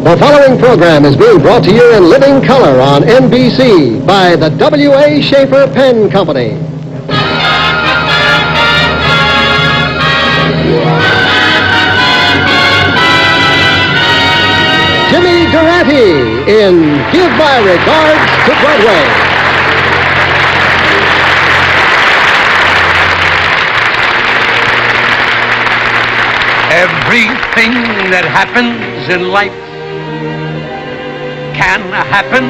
The following program is being brought to you in living color on NBC by the W.A. Schaefer Pen Company. Jimmy Durante in Give My Regards to Broadway. Everything that happens in life can happen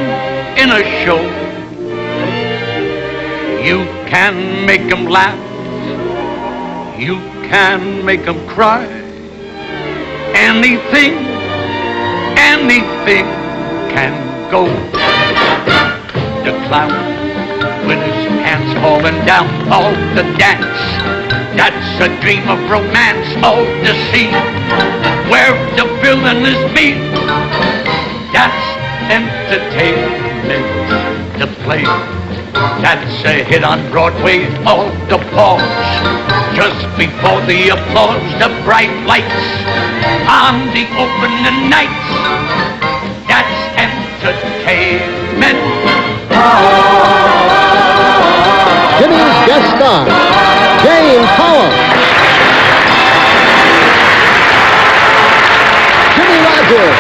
in a show. You can make 'em laugh, you can make 'em cry. Anything can go. The clown with his pants falling down, all the dance. That's a dream of romance, all the scene where the villain is me. That's entertainment, the play. That's a hit on Broadway, all the pause. Just before the applause, the bright lights on the opening nights. That's entertainment. Jimmy's guest star, Jane Powell. Jimmy Rogers.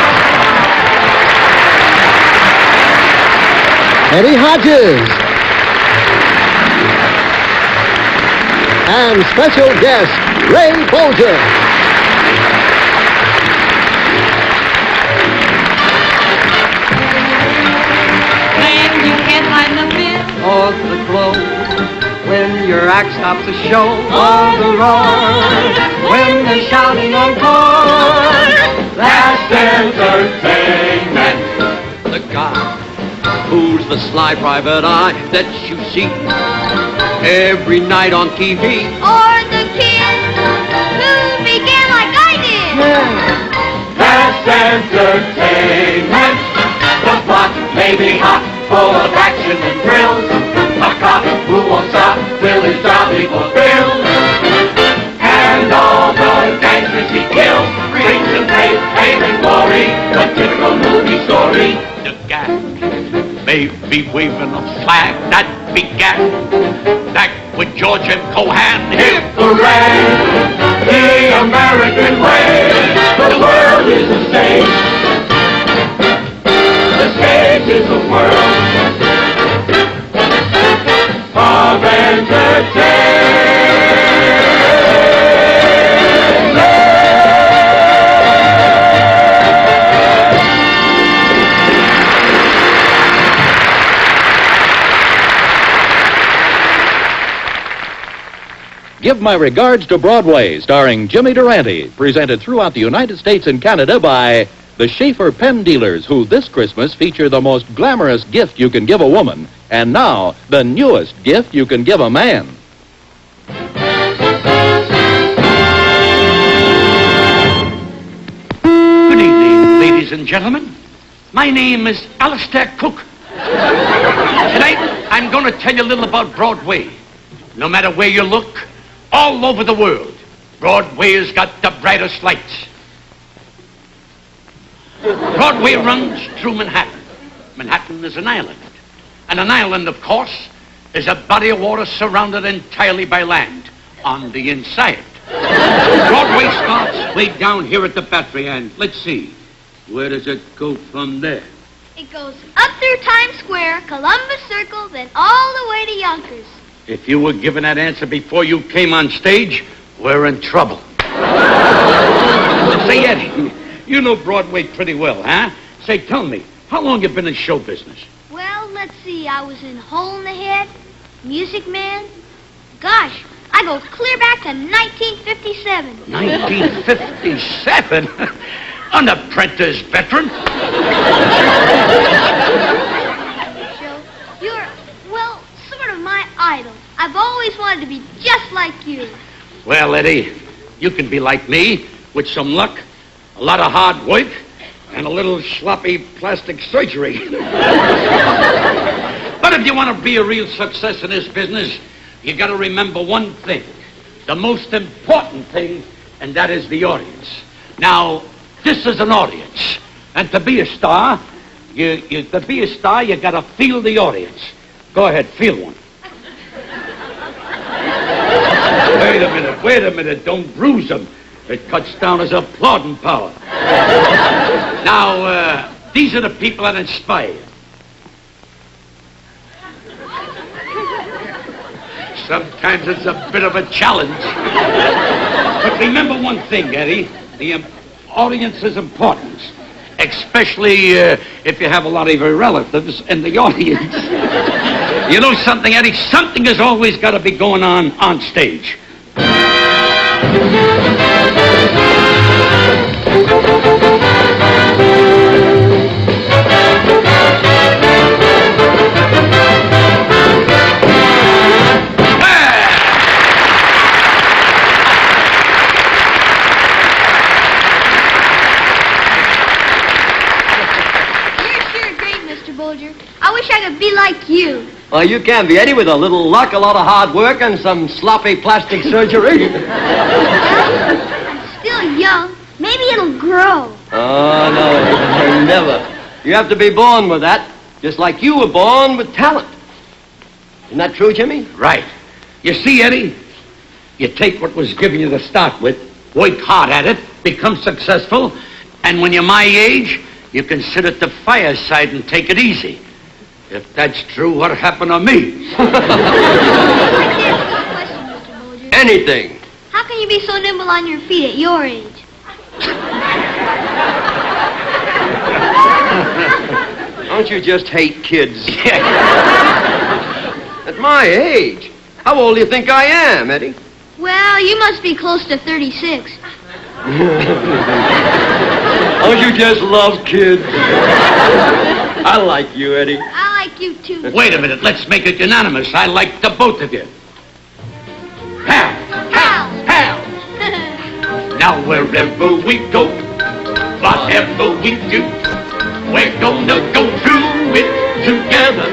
Eddie Hodges. And special guest, Ray Bolger. When you can't find the bill or the glow, when your act stops the show or the roar, when they're shouting encore, that's entertainment. The guy who's the sly private eye that you see every night on TV. Or the kid who began like I did. That's entertainment. The plot may be hot, full of action and thrills. A cop who won't stop till his job he fulfills. And all the gangsters he kills brings him fame and glory. The typical movie story. The gag may be waving a flag that began back with George and Cohan. Hip hooray, the American way. The world is a stage. The stage is a world of entertainment. Give My Regards to Broadway, starring Jimmy Durante, presented throughout the United States and Canada by the Schaefer Pen Dealers, who this Christmas feature the most glamorous gift you can give a woman, and now the newest gift you can give a man. Good evening, ladies and gentlemen. My name is Alistair Cook. Tonight, I'm going to tell you a little about Broadway. No matter where you look, all over the world, Broadway has got the brightest lights. Broadway runs through Manhattan. Manhattan is an island. And an island, of course, is a body of water surrounded entirely by land on the inside. Broadway starts way down here at the Battery, and let's see, where does it go from there? It goes up through Times Square, Columbus Circle, then all the way to Yonkers. If you were given that answer before you came on stage, we're in trouble. Say, Eddie, you know Broadway pretty well, huh? Say, tell me, how long you been in show business? Well, let's see. I was in Hole in the Head, Music Man. Gosh, I go clear back to 1957. 1957? An apprentice veteran. Joe, you're, well, sort of my idol. I've always wanted to be just like you. Well, Eddie, you can be like me with some luck, a lot of hard work, and a little sloppy plastic surgery. But if you want to be a real success in this business, you got to remember one thing, the most important thing, and that is the audience. Now, this is an audience, And to be a star, you gotta feel the audience. Go ahead, feel one. Wait a minute, don't bruise them. It cuts down his applauding power. Now, these are the people that inspire you. Sometimes it's a bit of a challenge. But remember one thing, Eddie. The audience is important. Especially if you have a lot of your relatives in the audience. You know something, Eddie? Something has always got to be going on stage. I wish I could be like you. Well, you can be, Eddie, with a little luck, a lot of hard work, and some sloppy plastic surgery. I'm still young. Maybe it'll grow. Oh, no, never. You have to be born with that, just like you were born with talent. Isn't that true, Jimmy? Right. You see, Eddie, you take what was given you to start with, work hard at it, become successful, and when you're my age, you can sit at the fireside and take it easy. If that's true, what happened to me? Anything. How can you be so nimble on your feet at your age? Don't you just hate kids? At my age? How old do you think I am, Eddie? Well, you must be close to 36. Don't you just love kids? I like you, Eddie. I like you, too. Wait a minute, let's make it unanimous. I like the both of you. Pals! Now wherever we go, whatever we do, we're gonna go through it together.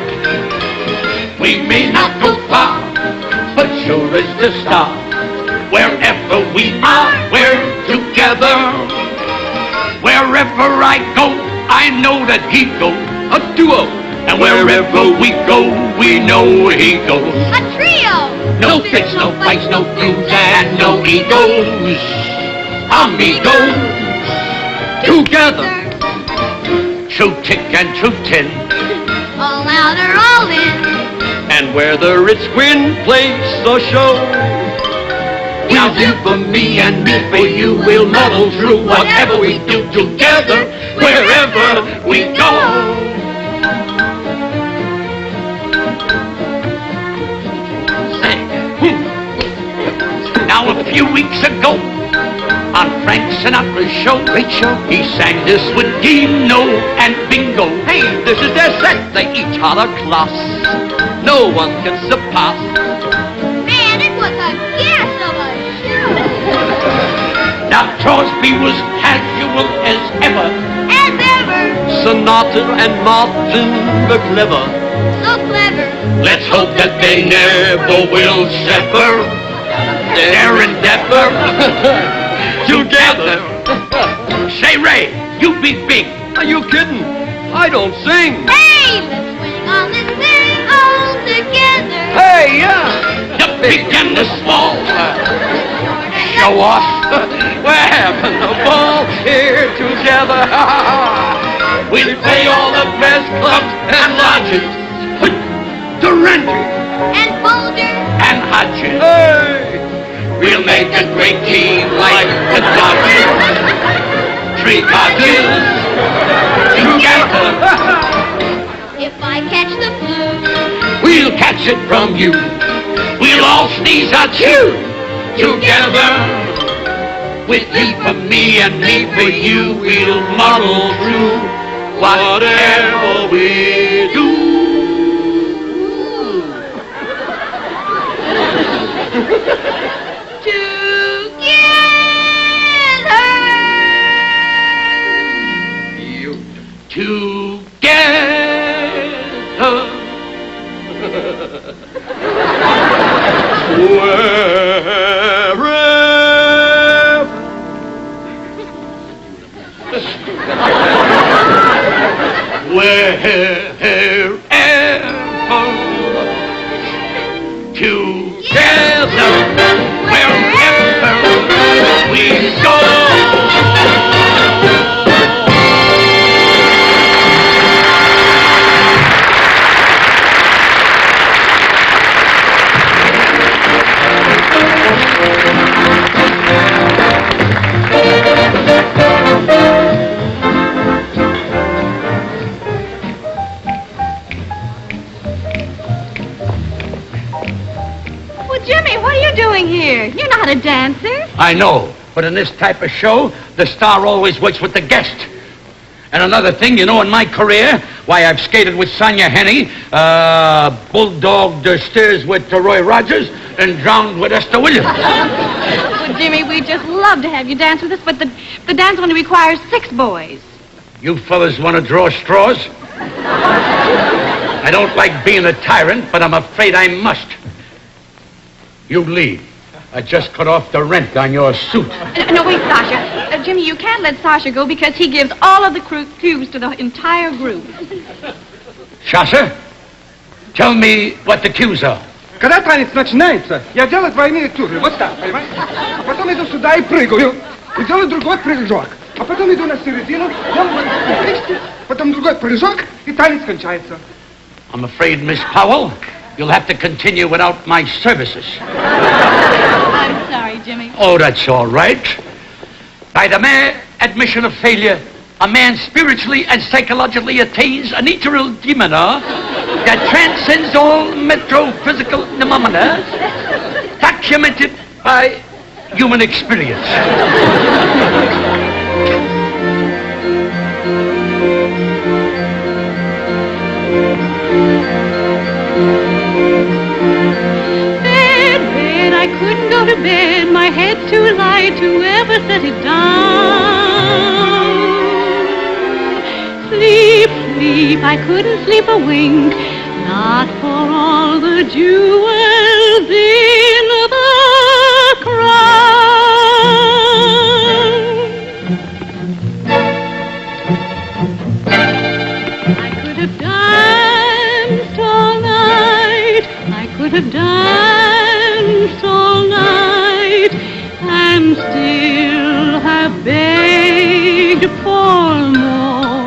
We may not go far, but sure as the star. Wherever we are, we're together. Wherever I go, I know that he goes. A duo. And wherever we go, we know he goes. A trio. No fits, no fights, no feuds, and no egos. Amigos. Together. True tick and true tin. All out or all in. And whether it's wind, plays, or show, Now you for me and me for you, we'll muddle through whatever we do together, wherever we go. Now a few weeks ago, on Frank Sinatra's show, great show, he sang this with Dino and Bingo. hey, this is their set. They each had a class. No one can surpass. Man, it was a gas of a show. Now Crosby was casual as ever. As ever. Sonata and Martin were clever. So clever. Let's hope that they never will sever their endeavor together. Say, Ray, you be big. Are you kidding? I don't sing. Hey, let's swing on this thing all together. Hey, yeah. The big and the small. Show off. We're having a ball here together. We'll play all the best clubs and lodges. Durante And Boulder. and Hodges. Hey. We'll make a great team like the Dodgers. Three Dodgers together. If I catch the flu. We'll catch it from you. We'll all sneeze at you together. With me for me and me for you, we'll muddle through whatever we do. Wherever people together wherever we go. Jimmy, what are you doing here? You're not a dancer. I know, but in this type of show, the star always works with the guest. And another thing, you know, in my career, why, I've skated with Sonia Henney, bulldogged the stairs with Roy Rogers, and drowned with Esther Williams. Well, Jimmy, we'd just love to have you dance with us, but the dance only requires 6 boys. You fellas want to draw straws? I don't like being a tyrant, but I'm afraid I must. You leave. I just cut off the rent on your suit. No, wait, Sasha. Jimmy, you can't let Sasha go because he gives all of the cues to the entire group. Sasha, tell me what the cues are. Когда танец начинается, я делаю двойные туры. Вот так, понимаешь? А потом иду сюда и прыгаю. И делаю другой прыжок. А потом иду на середину, делаю вместе, потом другой прыжок, и танец кончается. I'm afraid, Miss Powell, you'll have to continue without my services. I'm sorry, Jimmy. Oh, that's all right. By the mere admission of failure, a man spiritually and psychologically attains an eternal demeanor that transcends all metaphysical phenomena documented by human experience. I couldn't go to bed, my head's too light to ever set it down. Sleep, sleep, I couldn't sleep a wink, not for all the jewels in the crown. I could have danced all night, I could have danced all night and still have begged for more.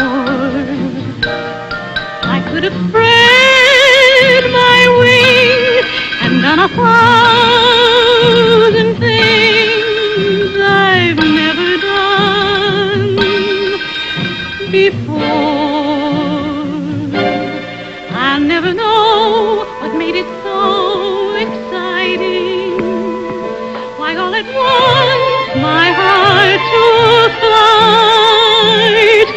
I could have spread my wings and done 1,000 things I've never done before. I'll never know what made it so exciting. Why all at once my heart took flight.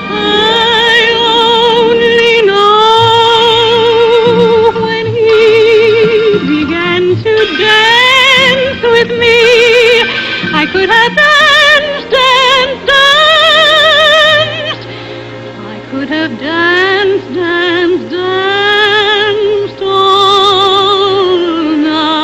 I only know when he began to dance with me, I could have danced, danced, danced. I could have danced, danced, danced all night.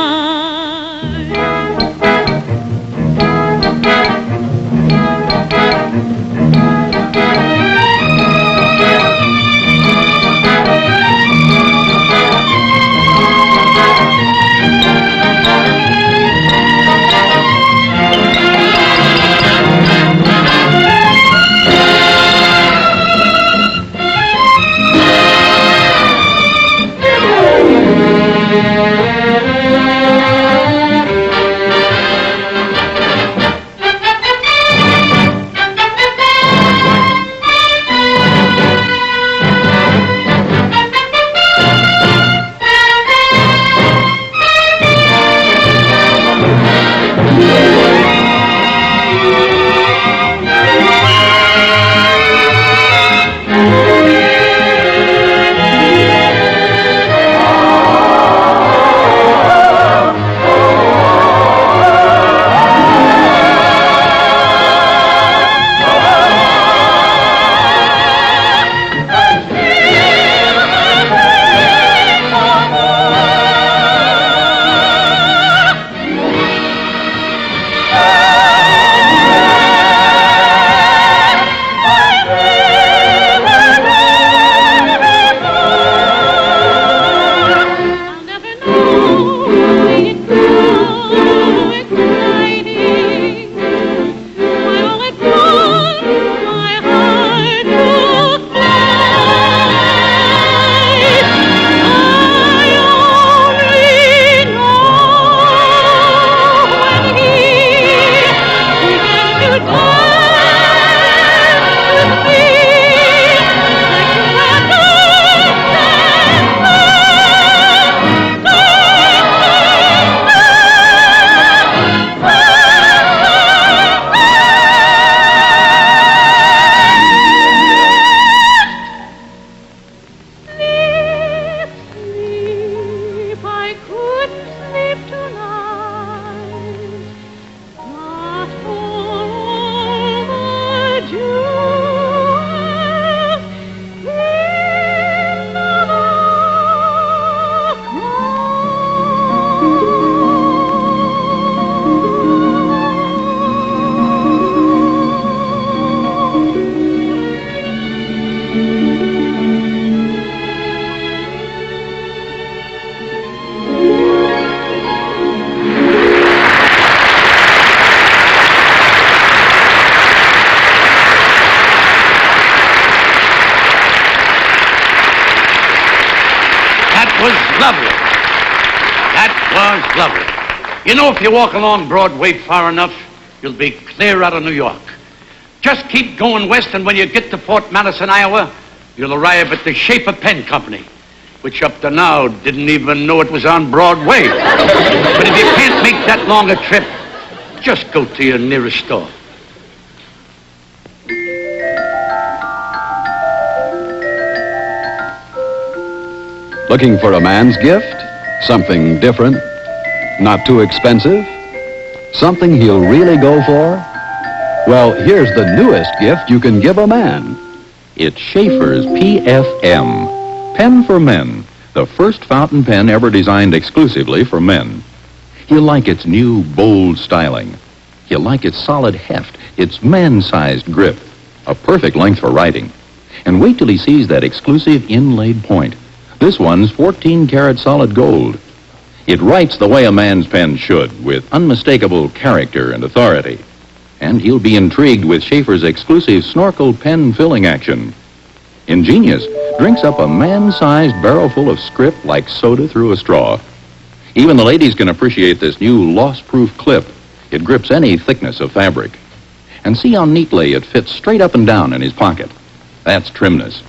lovely. That was lovely. You know, if you walk along Broadway far enough, you'll be clear out of New York. Just keep going west, and when you get to Fort Madison, Iowa, you'll arrive at the Schaefer Pen Company, which up to now didn't even know it was on Broadway. But if you can't make that long a trip, just go to your nearest store. Looking for a man's gift? Something different? Not too expensive? Something he'll really go for? Well, here's the newest gift you can give a man. It's Schaefer's PFM, Pen for Men, the first fountain pen ever designed exclusively for men. He'll like its new, bold styling. He'll like its solid heft, its man-sized grip, a perfect length for writing. And wait till he sees that exclusive inlaid point. This one's 14-karat solid gold. It writes the way a man's pen should, with unmistakable character and authority. And he'll be intrigued with Schaefer's exclusive snorkel pen filling action. Ingenious, drinks up a man-sized barrel full of script like soda through a straw. Even the ladies can appreciate this new loss-proof clip. It grips any thickness of fabric. And see how neatly it fits straight up and down in his pocket. That's trimness.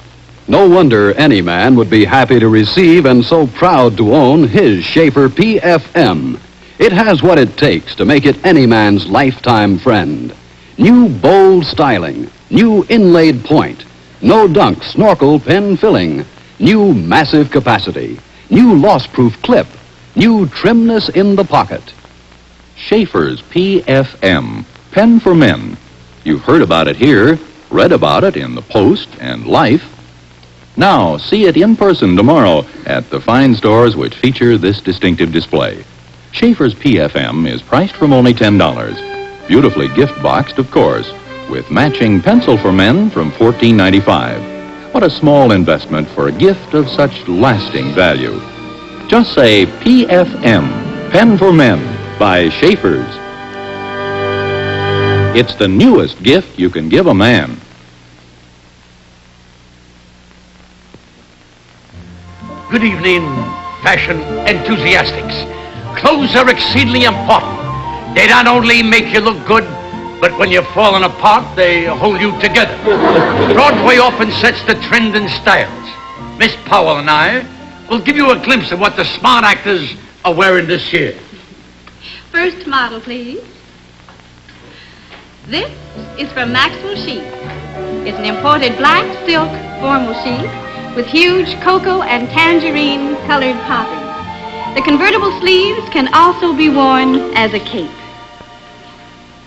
No wonder any man would be happy to receive and so proud to own his Schaefer PFM. It has what it takes to make it any man's lifetime friend. New bold styling, new inlaid point, no dunk snorkel pen filling, new massive capacity, new loss-proof clip, new trimness in the pocket. Schaefer's PFM, Pen for Men. You've heard about it here, read about it in the Post and Life. Now, see it in person tomorrow at the fine stores which feature this distinctive display. Schaefer's PFM is priced from only $10. Beautifully gift-boxed, of course, with matching pencil for men from $14.95. What a small investment for a gift of such lasting value. Just say PFM, Pen for Men, by Schaefer's. It's the newest gift you can give a man. Good evening, fashion enthusiastics. Clothes are exceedingly important. They not only make you look good, but when you're falling apart, they hold you together. Broadway often sets the trend in styles. Miss Powell and I will give you a glimpse of what the smart actors are wearing this year. First model, please. This is from Maxwell Sheets. It's an imported black silk formal sheet with huge cocoa and tangerine colored popping. The convertible sleeves can also be worn as a cape.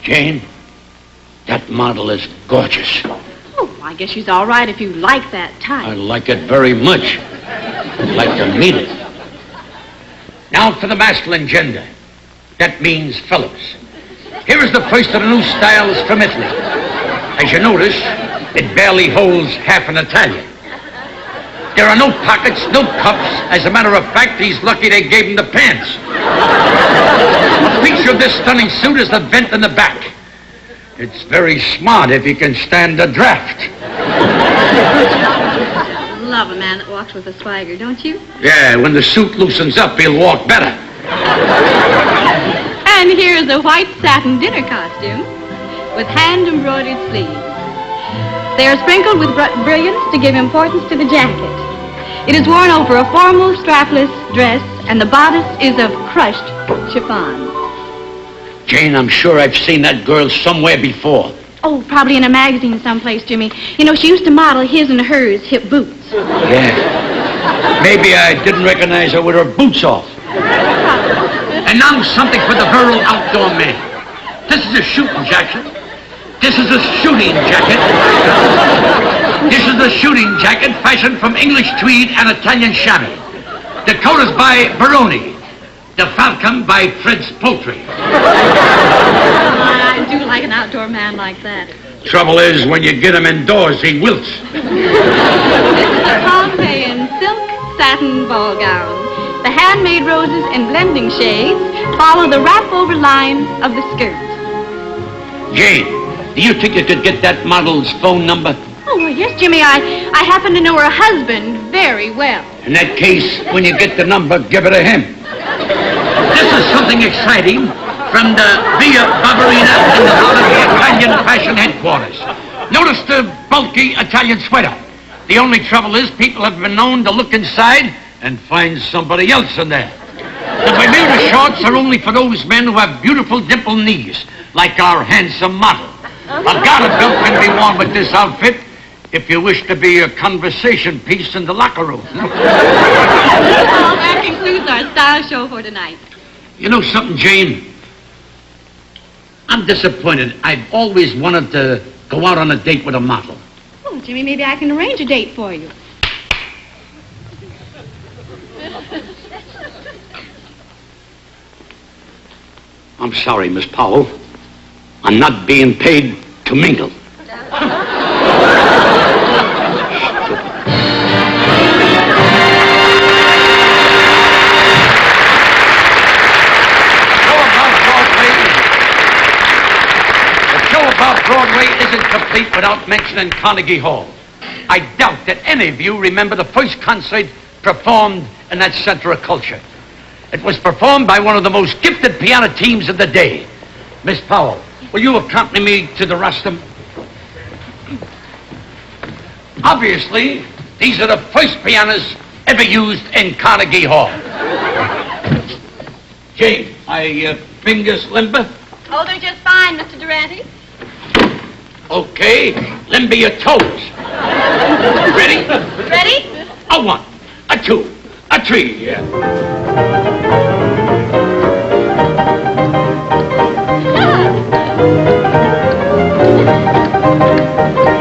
Jane, that model is gorgeous. Oh, I guess she's all right if you like that type. I like it very much. I'd like to meet it. Now for the masculine gender. That means fellows. Here is the first of the new styles from Italy. As you notice, it barely holds half an Italian. There are no pockets, no cuffs. As a matter of fact, he's lucky they gave him the pants. The feature of this stunning suit is the vent in the back. It's very smart if you can stand a draft. Love a man that walks with a swagger, don't you? Yeah, when the suit loosens up, he'll walk better. And here's a white satin dinner costume with hand-embroidered sleeves. They are sprinkled with brilliance to give importance to the jacket. It is worn over a formal strapless dress, and the bodice is of crushed chiffon. Jane, I'm sure I've seen that girl somewhere before. Oh, probably in a magazine someplace, Jimmy. You know, she used to model his and hers hip boots. Yeah. Maybe I didn't recognize her with her boots off. And now something for the virile outdoor man. This is a shooting jacket. This is a shooting jacket. This is the shooting jacket fashioned from English tweed and Italian chamois. The coat is by Baroni. The falcon by Fred's Poultry. I do like an outdoor man like that. Trouble is, when you get him indoors, he wilts. This is a Pompeian silk satin ball gown. The handmade roses in blending shades follow the wrap-over line of the skirt. Jane, do you think you could get that model's phone number? Oh, Oh, well, yes, Jimmy, I happen to know her husband very well. In that case, when you get the number, give it to him. This is something exciting from the Via Barberina in the heart of the Italian fashion headquarters. Notice the bulky Italian sweater. The only trouble is people have been known to look inside and find somebody else in there. The Bermuda shorts are only for those men who have beautiful dimpled knees, like our handsome model. A garter belt can be worn with this outfit if you wish to be a conversation piece in the locker room. Well, that concludes our style show for tonight. You know something, Jane? I'm disappointed. I've always wanted to go out on a date with a model. Oh, Jimmy, maybe I can arrange a date for you. I'm sorry, Miss Powell. I'm not being paid to mingle. Broadway isn't complete without mentioning Carnegie Hall. I doubt that any of you remember the first concert performed in that center of culture. It was performed by one of the most gifted piano teams of the day. Miss Powell, will you accompany me to the rostrum? Obviously, these are the first pianos ever used in Carnegie Hall. Jane, my fingers limber? Oh, they're just fine, Mr. Durante. Okay, limber your toes. Ready? Ready? A 1, a 2, a 3.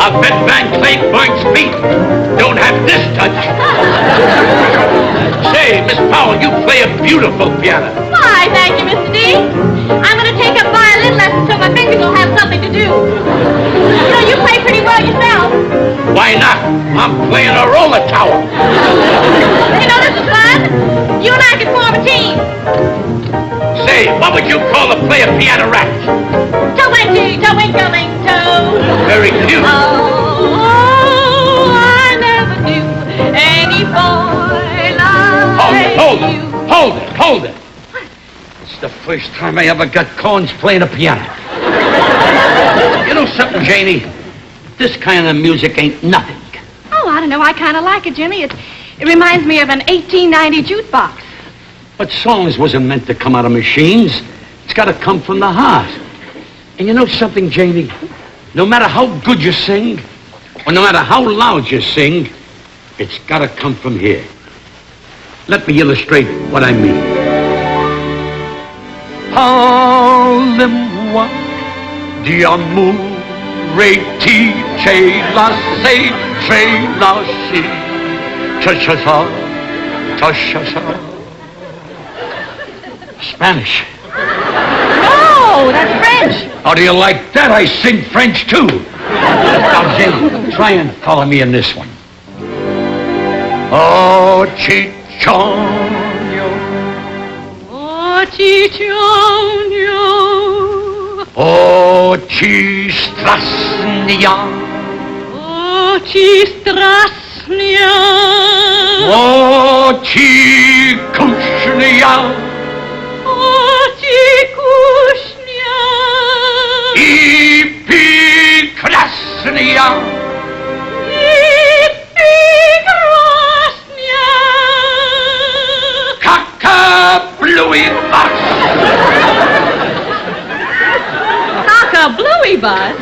I bet Van Clayburne's feet don't have this touch. Say, Miss Powell, you play a beautiful piano. Why, thank you, Mr. D. I'm going to take up violin lessons so my fingers will have something to do. You know, you play pretty well yourself. Why not? I'm playing a roller tower. You know, this is fun. You and I could form a team. Say, what would you call a player piano rat? Toe-wing-toe, toe-wing-toe. Very cute. Oh, I never knew any boy like you. Hold it. It's the first time I ever got corns playing a piano. You know something, Janie? This kind of music ain't nothing. Oh, I don't know. I kind of like it, Jimmy. It reminds me of an 1890 jukebox. But songs wasn't meant to come out of machines. It's got to come from the heart. And you know something, Janie? No matter how good you sing, or no matter how loud you sing, it's got to come from here. Let me illustrate what I mean. Parlez-moi d'amour ti che lasse, che lasci, cha-cha-cha, cha-cha-cha. Spanish. No, that's French. How do you like that? I sing French, too. Now, Jane, try and follow me in this one. Oh, Cicciogno. Oh, Cicciogno. Oh, Cistrasnia. Oh, Cistrasnia. Oh, Cikushnia. Oh, Cikushnia. Ipikrasnia. Ipikrasnia. Cock-a-bluey-bus. Cock-a-bluey-bus?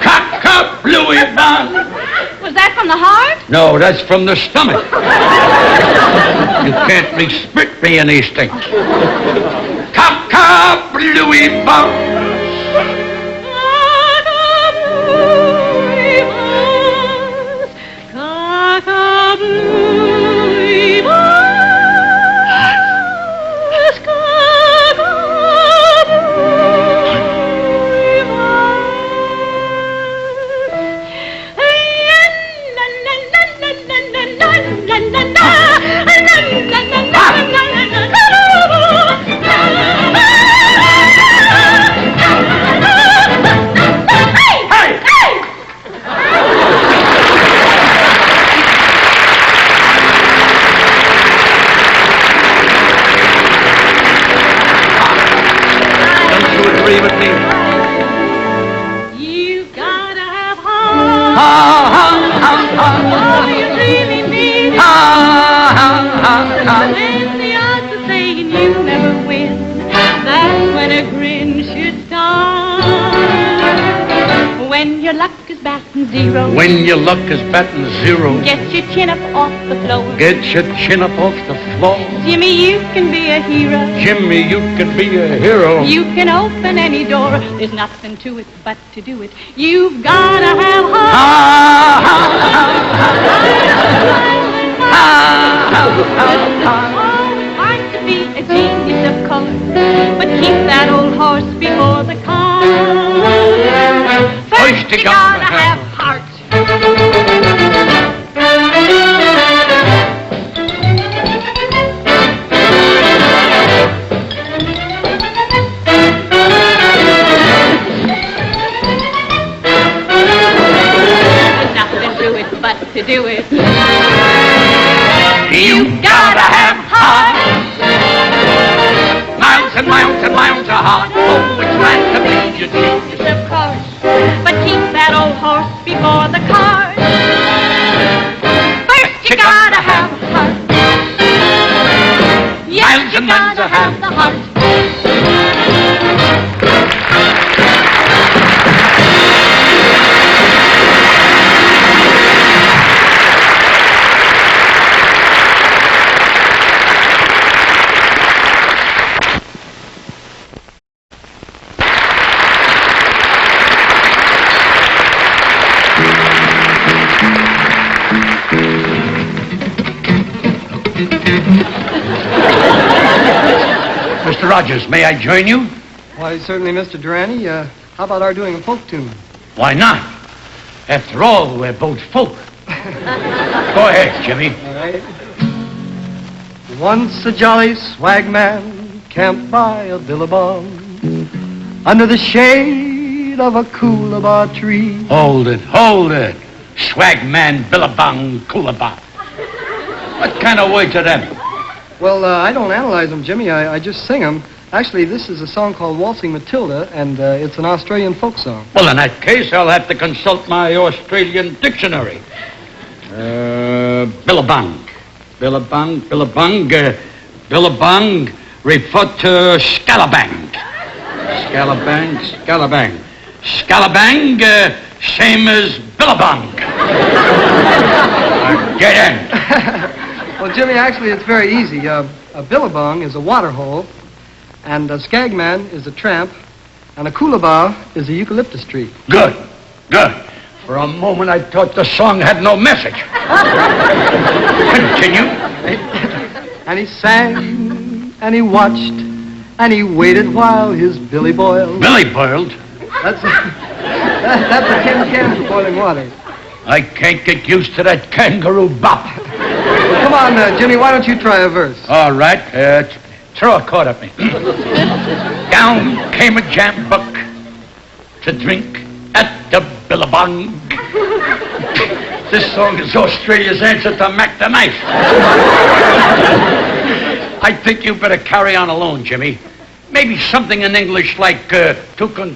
Cock-a-bluey-bus. Was that from the heart? No, that's from the stomach. You can't restrict me in these things. Cock-a-bluey-bus. Cock-a-bluey-bus. Cock-a-bluey-bus. Sing it with me. You've gotta have heart. Ha, ha, ha, ha. Oh, you really need it. Ha, ha, ha, ha. When the odds are saying you never win, that's when a grin should start. When your luck is batting zero, When your luck is batting zero, get your chin up off the floor. get your chin up off the floor. Jimmy, you can be a hero. Jimmy, you can be a hero. You can open any door. There's nothing to it but to do it. You've gotta have heart. Ha, ha, ha, ha. Oh, it's hard to be a genius, of course, but keep that old horse before the cart. First you gotta have heart. There's nothing to it but to do it. You gotta have heart. Miles and miles and miles of heart. Oh, it's glad to be your genius. Of course, but keep that old horse before the cart. First you gotta have heart. Yes, Miles you and miles gotta of have the heart. Mr. Rogers, may I join you? Why, certainly, Mr. Durante. How about our doing a folk tune? Why not? After all, we're both folk. Go ahead, Jimmy. All right. Once a jolly swag man camped by a billabong under the shade of a coolabah tree. Hold it, hold it. Swagman, billabong, coolabah. What kind of words are them? Well, I don't analyze them, Jimmy. I just sing them. Actually, this is a song called Waltzing Matilda, and it's an Australian folk song. Well, in that case, I'll have to consult my Australian dictionary. Billabong. Billabong, billabong, billabong, refer to scalabang. Scalabang, scalabang. Scalabang, same as billabong. Get in. Well, Jimmy, actually, it's very easy. A billabong is a water hole, and a skagman is a tramp, and a coolabah is a eucalyptus tree. Good, good. For a moment, I thought the song had no message. Continue. And he sang, and he watched, and he waited while his billy boiled. Billy boiled. That's a tin can for boiling water. I can't get used to that kangaroo bop. Well, come on, Jimmy, why don't you try a verse? All right, throw a chord at me. Down came a jambuck to drink at the billabong. This song is Australia's answer to Mac the Knife. I think you better carry on alone, Jimmy. Maybe something in English like tukun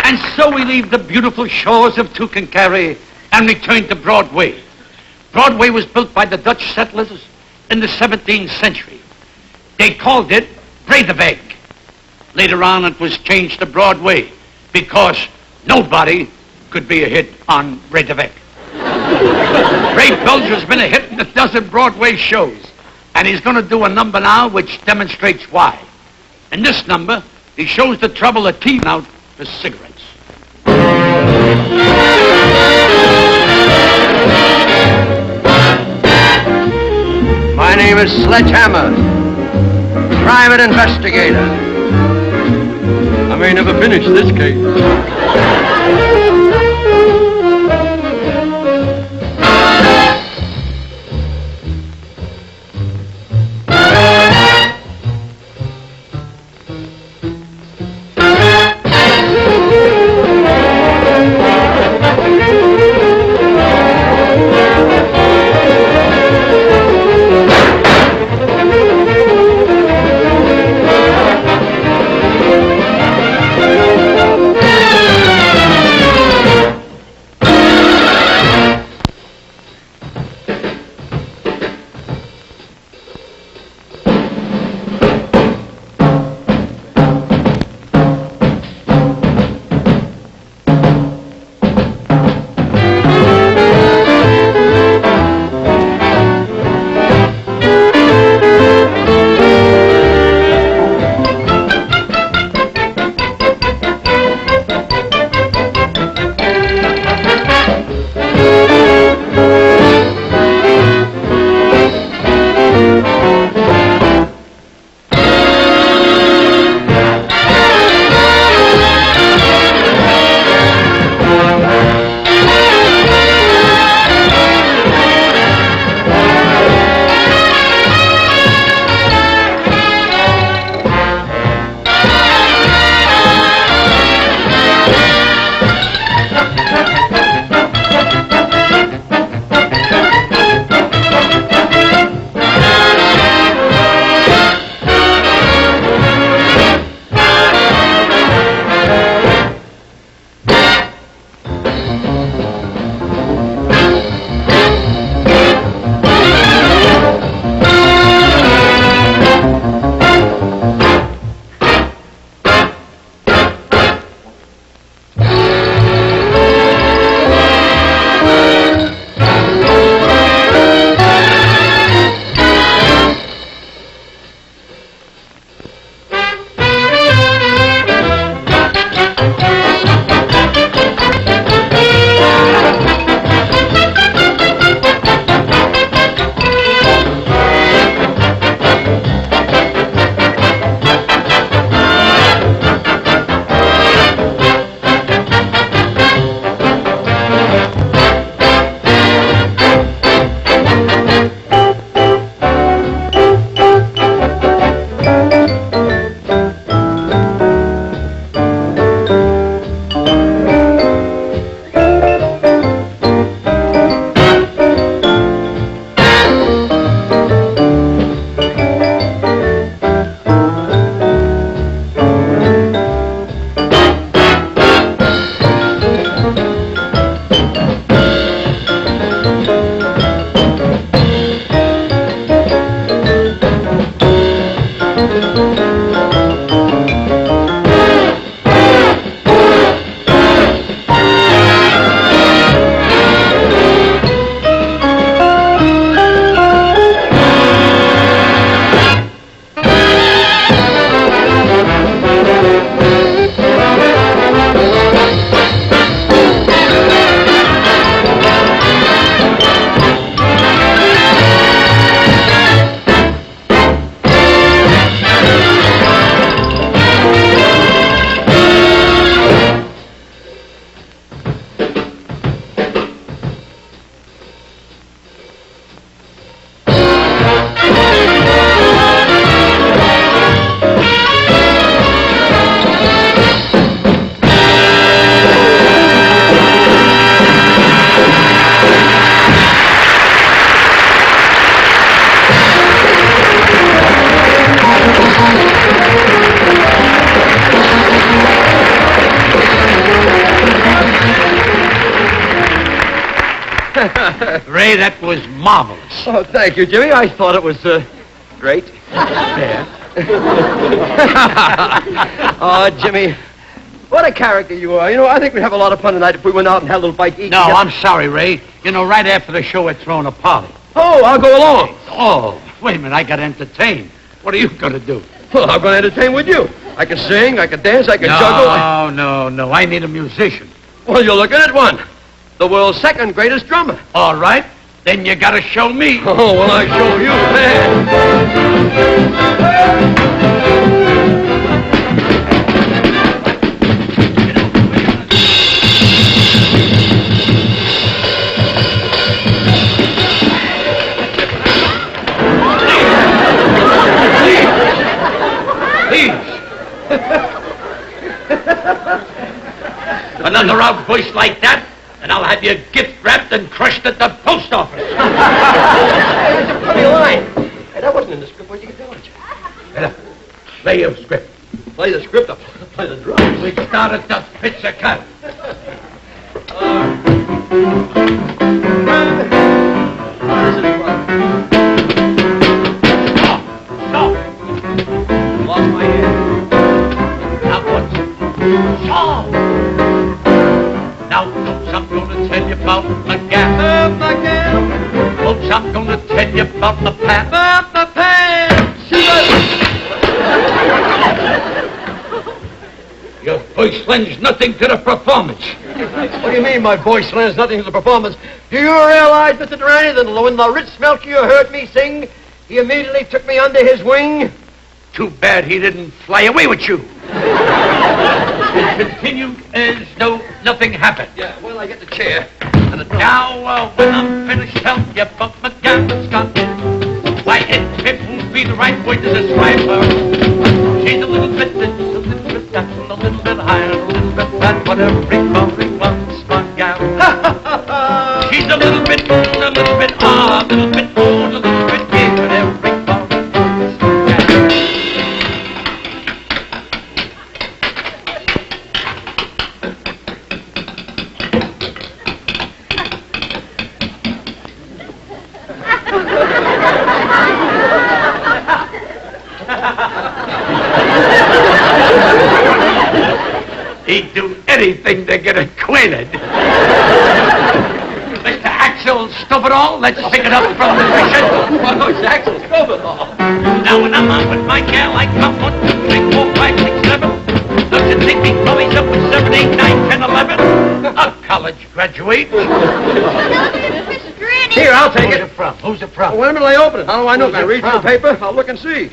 And so we leave the beautiful shores of Tucumcari and return to Broadway. Broadway was built by the Dutch settlers in the 17th century. They called it Breideveg. Later on, it was changed to Broadway because nobody could be a hit on Breideveg. Ray Belger's been a hit in a dozen Broadway shows, and he's going to do a number now which demonstrates why. In this number, he shows the trouble of tea out for cigarettes. My name is Sledgehammer, private investigator. I may never finish this case. say that was marvelous. Oh, thank you, Jimmy. I thought it was, great. Yeah. Oh, Jimmy, what a character you are. You know, I think we'd have a lot of fun tonight if we went out and had a little bite to eat. No, together. I'm sorry, Ray. You know, right after the show, we're throwing a party. Oh, I'll go along. Oh, wait a minute. I got to entertain. What are you going to do? Well, I'm going to entertain with you. I can sing, I can dance, I can juggle. No. I need a musician. Well, you're looking at one. The world's second greatest drummer. All right. Then you got to show me. Oh, well, I show you, man. Another outburst like that, and I'll have your gift wrapped and crushed at the post office. Hey, that's a funny line. Hey, that wasn't in the script. Where'd you get that, did you? Get up. Play your script. Play the script up. Play the drums. We start at the pizzicato. Stop. Lost my hand. Now what's Stop. Now, folks, I'm gonna tell you about my gal. Folks, I'm gonna tell you about my pal. Your voice lends nothing to the performance. What do you mean my voice lends nothing to the performance? Do you realize, Mr. Durante, that when the Ritz Melchior heard me sing, he immediately took me under his wing? Too bad he didn't fly away with you. Continue as though nothing happened. Yeah, well, I get the chair. Now, when I'm finished, tell you about my gal, Scott. Why, it won't be the right way to describe her. She's a little bit this, a little bit that, a little bit higher, a little bit flat, what everybody wants, my gal. She's a little bit, a little bit odd, a little bit old, a little bit gay, but everybody wants, my gal. He'd do anything to get acquainted. Mr. Axel Stoverall, let's pick it up from the mission. Oh, it's Axel Stoverall. Now when I'm out with my gal, I count 1, 2, 3, 4, 5, 6, 7. Don't you think me Chloe's up with 7, 8, 9, 10, 11? A college graduate. Mr. Durante. Here, I'll take it. Who's it from? Well, wait a minute, I open it. How do I know? Can I read through the paper? I'll look and see.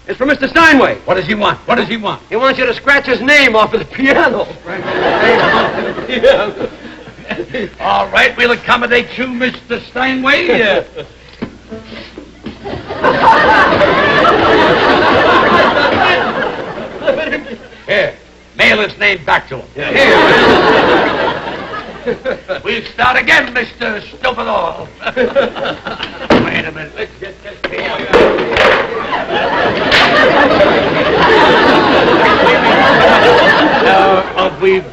It's from Mr. Steinway. What does he want? What does he want? He wants you to scratch his name off of the piano. Yeah. All right, we'll accommodate you, Mr. Steinway. Here, mail his name back to him. Here. We'll start again, Mr. Stoverall. Wait a minute, let's get this piano. Now, we've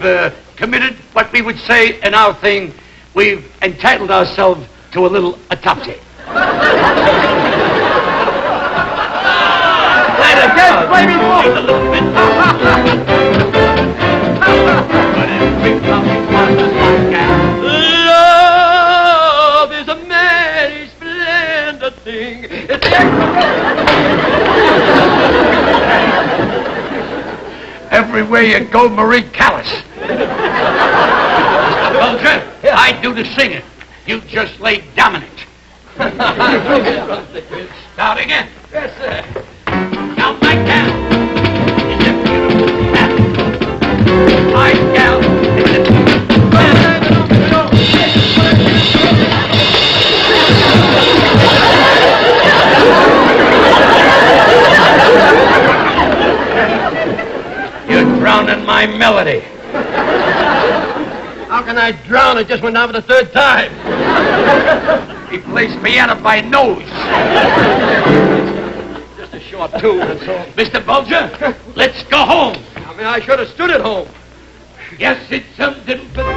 committed what we would say in our thing. We've entitled ourselves to a little autopsy. And again, play me A little bit. But every time we find us like that, Love is a many splendid thing. It's the everywhere you go, Marie Callas. Bulger, I do the singing. You just lay dominant. Start again. Yes, sir. Now, my gal is a beautiful cat. My gal is a You're drowning my melody. How can I drown? I just went down for the third time. He plays piano by nose. Just a short tune, that's all. Mr. Bulger, let's go home. I mean, I should have stood at home. Yes, it's a little bit...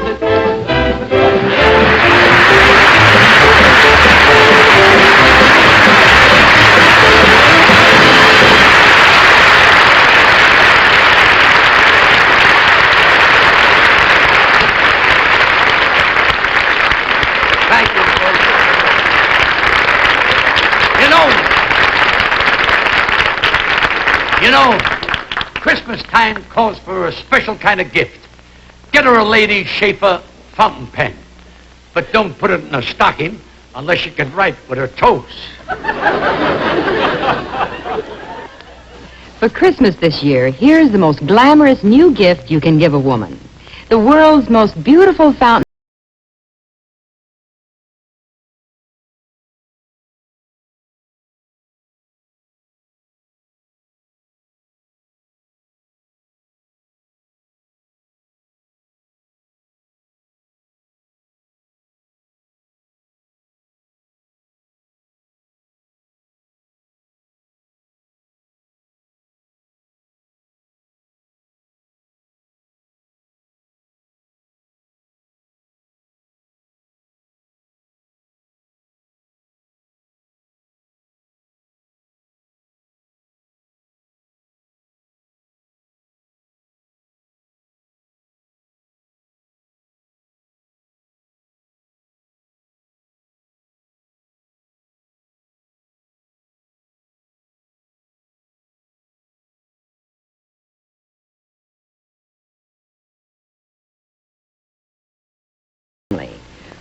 You know, Christmas time calls for a special kind of gift. Get her a Lady Schaefer fountain pen. But don't put it in a stocking unless she can write with her toes. For Christmas this year, here's the most glamorous new gift you can give a woman. The world's most beautiful fountain.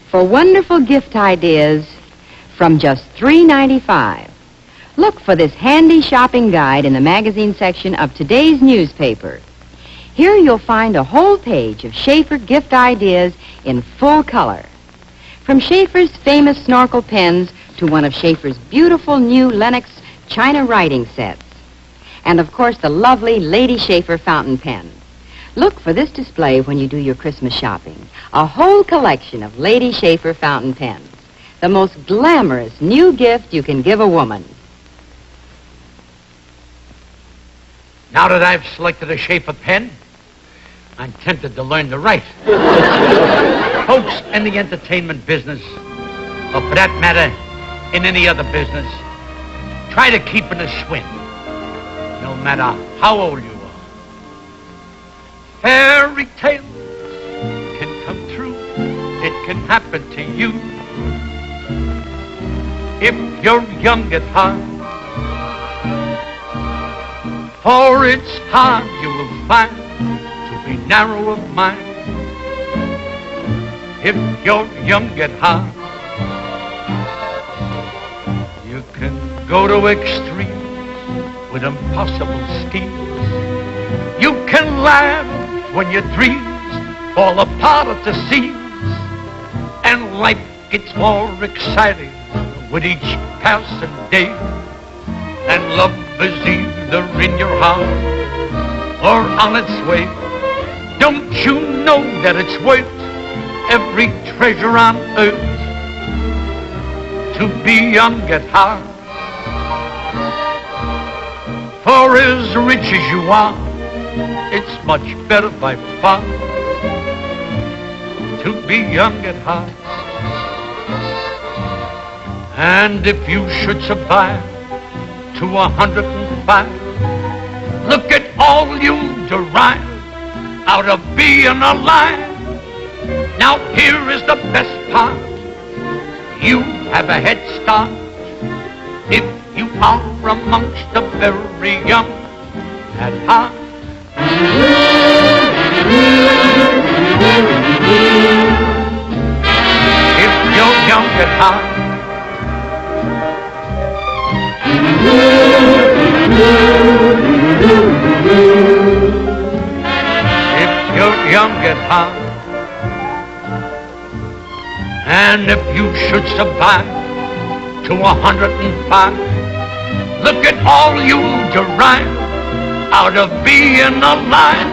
For wonderful gift ideas from just $3.95. Look for this handy shopping guide in the magazine section of today's newspaper. Here you'll find a whole page of Schaefer gift ideas in full color. From Schaefer's famous snorkel pens to one of Schaefer's beautiful new Lenox China writing sets. And of course the lovely Lady Schaefer fountain pen. Look for this display when you do your Christmas shopping. A whole collection of Lady Schaefer fountain pens. The most glamorous new gift you can give a woman. Now that I've selected a Schaefer pen, I'm tempted to learn to write. Folks in the entertainment business, or for that matter, in any other business, try to keep in a swing, no matter how old you are. Fairy tales can come true. It can happen to you. If you're young at heart, for it's hard you will find to be narrow of mind. If you're young at heart, you can go to extremes with impossible schemes. You can laugh when your dreams fall apart at the seams, and life gets more exciting with each passing day, and love is either in your heart or on its way. Don't you know that it's worth every treasure on earth to be young at heart? For as rich as you are, it's much better by far to be young at heart. And if you should survive to 105, look at all you derive out of being alive. Now here is the best part. You have a head start if you are amongst the very young at heart. If you're young at heart, if you're young at heart, and if you should survive to 105, look at all you derive out of being alive.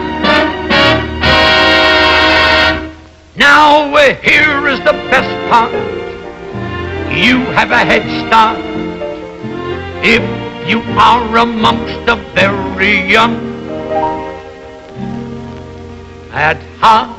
Now here is the best part. You have a head start if you are amongst the very young at heart.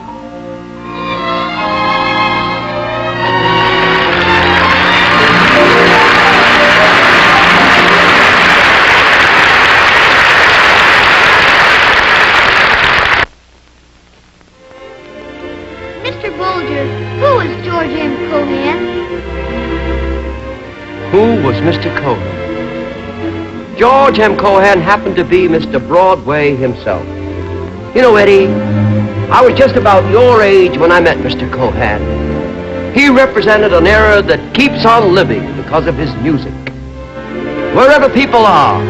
Mr. Bolger, who was George M. Cohan? Who was Mr. Cohen? George M. Cohan happened to be Mr. Broadway himself. You know, Eddie, I was just about your age when I met Mr. Cohan. He represented an era that keeps on living because of his music. Wherever people are,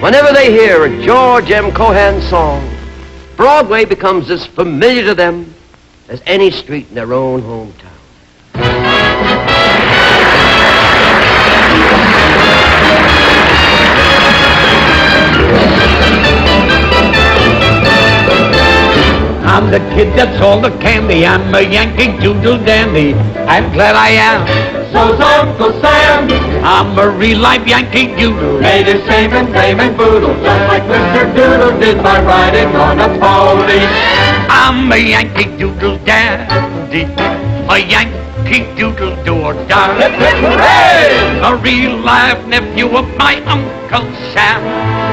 whenever they hear a George M. Cohan song, Broadway becomes as familiar to them as any street in their own hometown. I'm the kid that's all the candy. I'm a Yankee Doodle dandy. I'm glad I am. So's Uncle Sam. I'm a real life Yankee Doodle. Made his fame and fame and boodle, just like Mr. Doodle did by riding on a pony. I'm a Yankee Doodle dandy. A Yankee Doodle do or die. Hip, hip, hooray! A real life nephew of my Uncle Sam.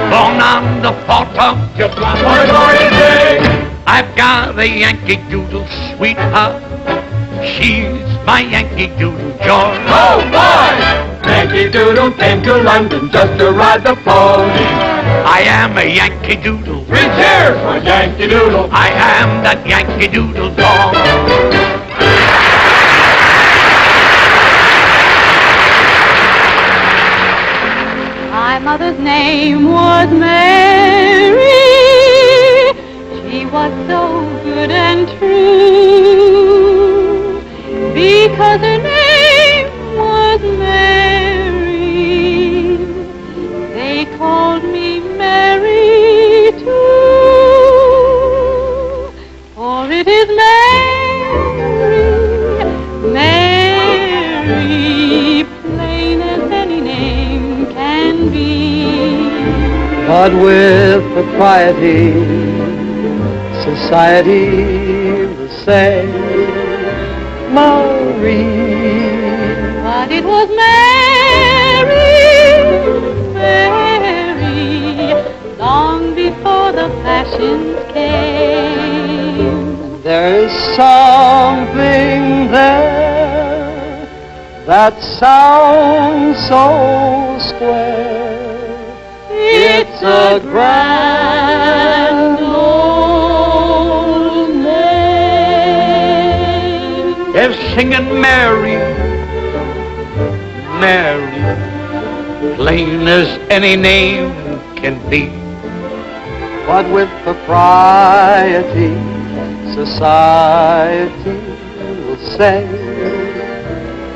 Born on the 4th of July. Glory day! I've got a Yankee Doodle sweetheart. She's my Yankee Doodle joy. Oh, boy! Yankee Doodle came to London just to ride the pony. I am a Yankee Doodle. 3 cheers for Yankee Doodle. I am that Yankee Doodle dog. My mother's name was Mary. She was so good and true, because her name was Mary. They called me Mary too, for it is Mary, Mary, plain as any name can be. But with propriety, society will say Marie. But it was Mary, Mary, long before the fashions came. There's something there that sounds so square. It's a grand old name. They're singing Mary, Mary, plain as any name can be. But with propriety, society will say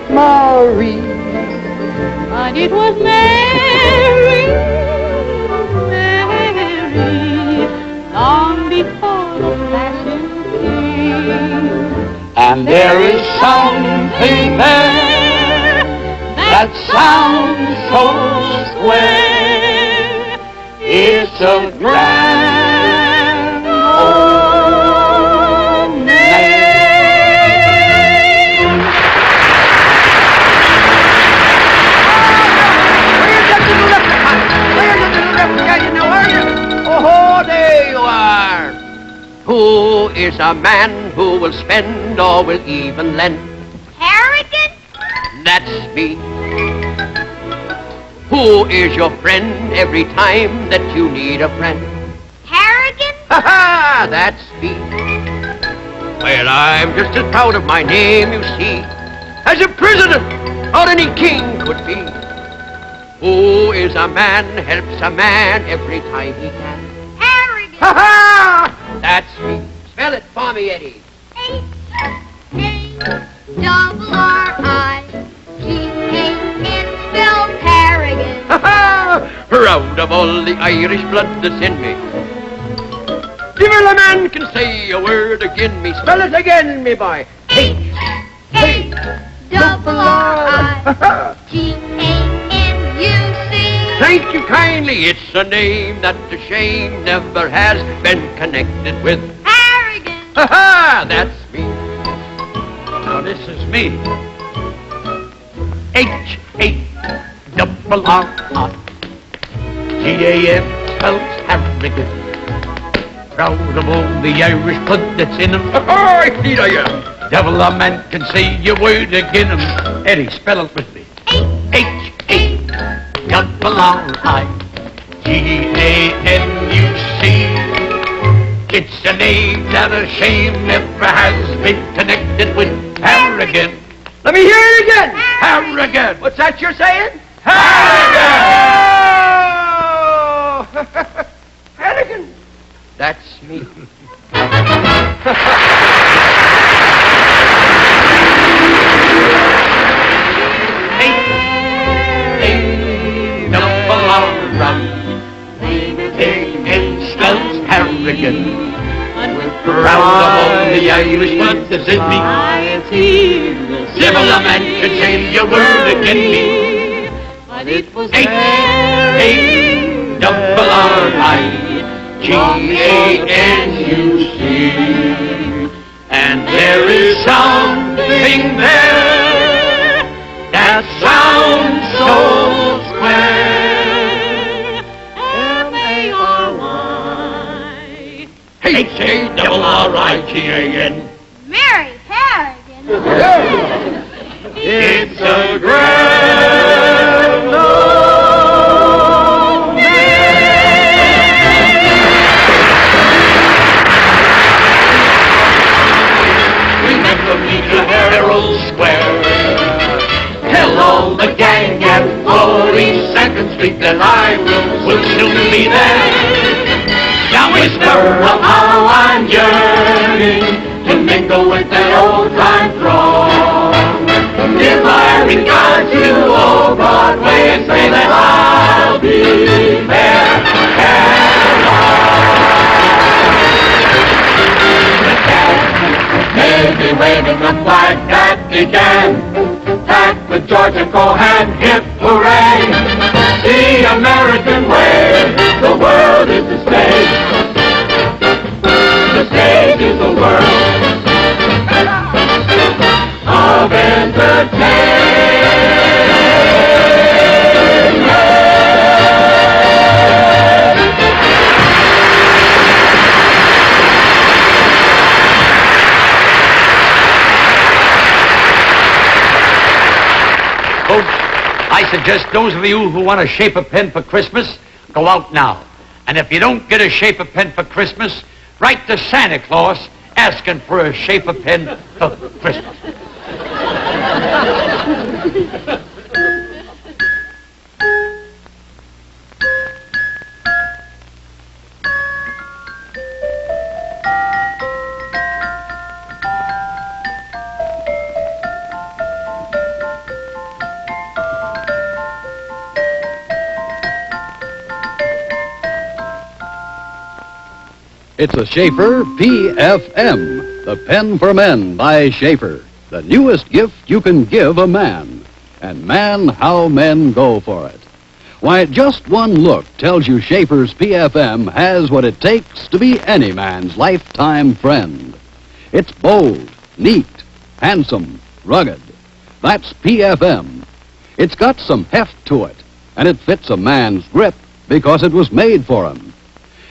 Marie. But it was Mary, Mary, long before the fashion came. And there is something there that sounds so square. It's a grand old name. Oh, there you are. Who is a man who will spend or will even lend? Harrigan? That's me. Who is your friend every time that you need a friend? Harrigan? Ha ha! That's me. Well, I'm just as proud of my name, you see, as a president or any king could be. Who is a man helps a man every time he can? Harrigan. Ha ha! That's me. Spell it for me, Eddie. H-A-R-R-I-G-A-N, spelled Harrigan. Ha ha! Proud of all the Irish blood that's in me. Divil a man can say a word again me. Spell it again, me boy. H-A-R-R-I-G-A-N-U-C. Thank you kindly. It's a name that the shame never has been connected with. Harrigan. Ha ha! That's me. Now this is me. H-A-R-R-I-G-A-N spells Harrigan. Proud of all the Irish blood that's in him. Oh, indeed I am. Devil a man can say a word again him. Eddie, spell it with me. H-A-R-R-I-G-A-N. G-A-N-U-C. It's a name that a shame never has been connected with Harrigan. Let me hear it again. Harrigan. What's that you're saying? Harrigan! Oh! Harrigan. That's me. Harrigan. Proud of all the Irish blood that's in me. Civil a man could say your word again me. H-A-double-R-I-G-A-N-U-C. And there is something there that sounds so square. H-A-double-R-I-G-A-N. Mary Harrigan. It's a grand old Remember me to Herald Square. Tell all the gang at 42nd Street that I will soon be there. Now whisper of how I'm yearning to mingle with that old-time throng. Give my regards to old Broadway and say that I'll be there. The cat may be waving the flag that began. Back with George and Cohan, hip hooray! The American way, the world is the stage. The stage is the world of I suggest those of you who want to shape a pen for Christmas, go out now. And if you don't get a shape a pen for Christmas, write to Santa Claus asking for a shape a pen for Christmas. It's a Schaefer PFM, the pen for men by Schaefer, the newest gift you can give a man. And man, how men go for it. Why, just one look tells you Schaefer's PFM has what it takes to be any man's lifetime friend. It's bold, neat, handsome, rugged. That's PFM. It's got some heft to it, and it fits a man's grip because it was made for him.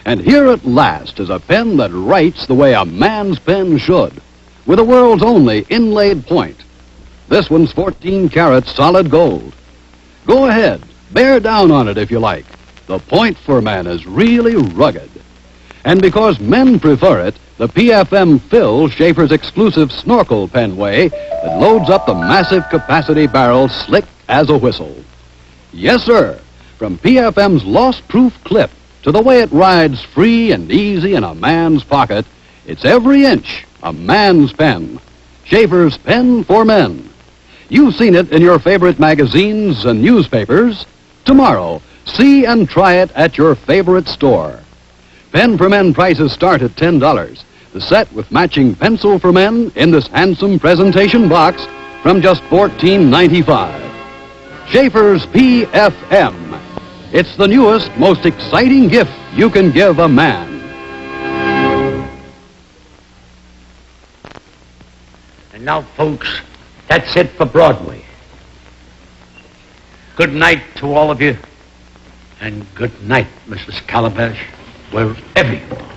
And here at last is a pen that writes the way a man's pen should, with the world's only inlaid point. This one's 14 karat solid gold. Go ahead, bear down on it if you like. The point for men is really rugged. And because men prefer it, the PFM fills Schaefer's exclusive snorkel penway that loads up the massive capacity barrel slick as a whistle. Yes, sir, from PFM's loss-proof clip to the way it rides free and easy in a man's pocket, it's every inch a man's pen. Schaefer's pen for men. You've seen it in your favorite magazines and newspapers. Tomorrow, see and try it at your favorite store. Pen for men prices start at $10. The set with matching pencil for men in this handsome presentation box from just $14.95. Schaefer's PFM. It's the newest, most exciting gift you can give a man. And now, folks, that's it for Broadway. Good night to all of you, and good night, Mrs. Calabash, wherever you are.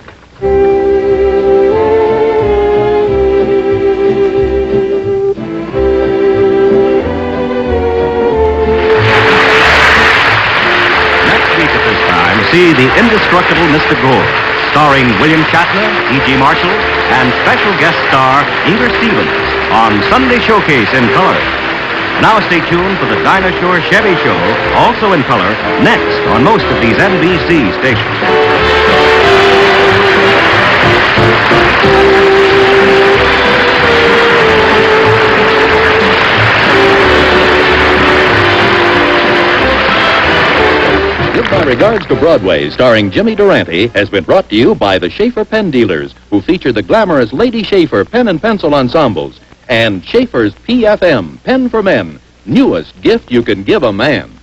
The Indestructible Mr. Gore, starring William Shatner, E.G. Marshall, and special guest star Inger Stevens on Sunday Showcase in color. Now stay tuned for the Dinah Shore Chevy Show, also in color, next on most of these NBC stations. Give My Regards to Broadway, starring Jimmy Durante, has been brought to you by the Schaefer Pen Dealers, who feature the glamorous Lady Schaefer pen and pencil ensembles, and Schaefer's PFM, Pen for Men, newest gift you can give a man.